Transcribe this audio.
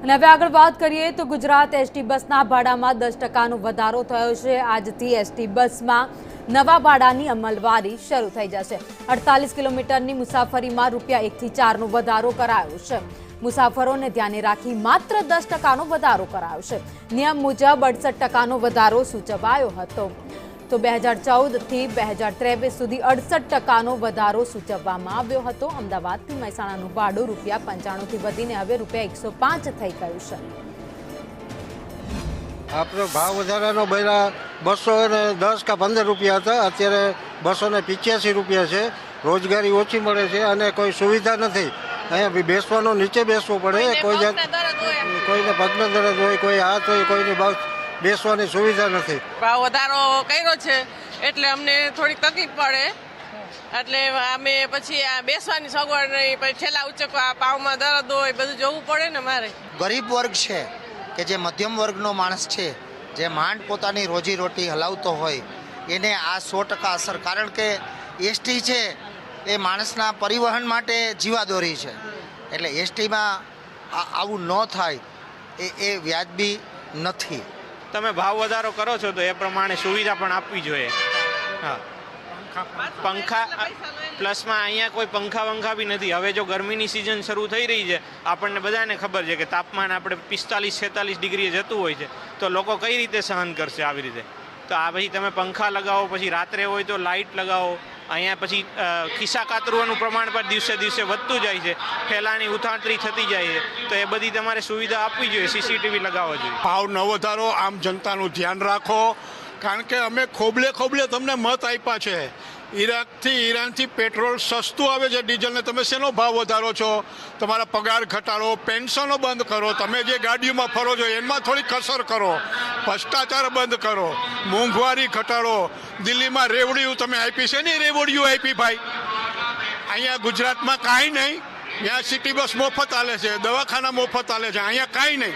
અને હવે આગળ વાત કરીએ તો ગુજરાત એસટી બસના ભાડામાં 10% વધારો થયો છે। આજથી એસટી બસમાં નવા ભાડાની અમલવારી શરૂ થઈ જશે। 48 કિલોમીટરની મુસાફરીમાં ₹1 થી 4નો વધારો કરાયો છે। મુસાફરોને ધ્યાને રાખી માત્ર 10%નો વધારો કરાયો છે। નિયમ મુજબ 68%નો વધારો સૂચવાયો હતો। તો 2014 થી 2023 સુધી 68%નો વધારો સૂચવવામાં આવ્યો હતો। અમદાવાદથી મહેસાણાનું ભાડું ₹95 થી વધીને હવે ₹105 થઈ ગયું છે। આપણો ભાવ વધારાનો પહેલા 210 કે 15 રૂપિયા હતા, અત્યારે 285 રૂપિયા છે। રોજગારી ઓછી મળે છે અને કોઈ સુવિધા નથી। અહીંયા બેસવાનો નીચે બેસવું પડે, કોઈને પગનો દર્દ હોય, કોઈ હાથ હોય, કોઈને બસ બેસવાની સુવિધા નથી। ભાવ વધારો કર્યો છે એટલે અમને થોડીક તકલીફ પડે, એટલે અમે પછી આ બેસવાની સગવડ નહીં, પછી છેલ્લા ઉચકવા, પાવમાં દર્દ હોય, બધું જોવું પડે ને મારે। ગરીબ વર્ગ છે કે જે મધ્યમ વર્ગનો માણસ છે, જે માંડ પોતાની રોજીરોટી હલાવતો હોય, એને આ 100% અસર, કારણ કે એસટી છે એ માણસના પરિવહન માટે જીવાદોરી છે, એટલે એસટીમાં આવું ન થાય એ વ્યાજબી નથી। તમે ભાવ વધારો કરો છો તો એ પ્રમાણે સુવિધા પણ આપવી જોઈએ। હા, પંખા પ્લસમાં અહીંયા કોઈ પંખા બી નથી। હવે જો ગરમીની સિઝન શરૂ થઈ રહી છે, આપણને બધાને ખબર છે કે તાપમાન આપણે 45-46 ડિગ્રીએ જતું હોય છે, તો લોકો કઈ રીતે સહન કરશે આવી રીતે? તો આ પછી તમે પંખા લગાવો, પછી રાત્રે હોય તો લાઇટ લગાવો। અહીંયા પછી ખિસ્સા કાતરવાનું પ્રમાણ પણ દિવસે દિવસે વધતું જાય છે, ફેલાની ઉથાંતરી થતી જાય છે, તો એ બધી તમારે સુવિધા આપવી જોઈએ। સીસીટીવી લગાવવા જોઈએ। ભાવ ન વધારો, આમ જનતાનું ધ્યાન રાખો, કારણ કે અમે ખોબલે તમને મત આપ્યા છે। ઈરાનથી પેટ્રોલ સસ્તું આવે છે, ડીઝલને તમે શેનો ભાવ વધારો છો? તમારા પગાર ઘટાડો, પેન્શનો બંધ કરો, તમે જે ગાડીઓમાં ફરો છો એમાં થોડી કસર કરો, ભ્રષ્ટાચાર બંધ કરો, મોંઘવારી ઘટાડો। દિલ્હીમાં રેવડીઓ તમે આપી છે ને, રેવડીઓ આપી ભાઈ, અહીંયા ગુજરાતમાં કાંઈ નહીં। ત્યાં સિટી બસ મફત હાલે છે, દવાખાના મફત હાલે છે, અહીંયા કાંઈ નહીં।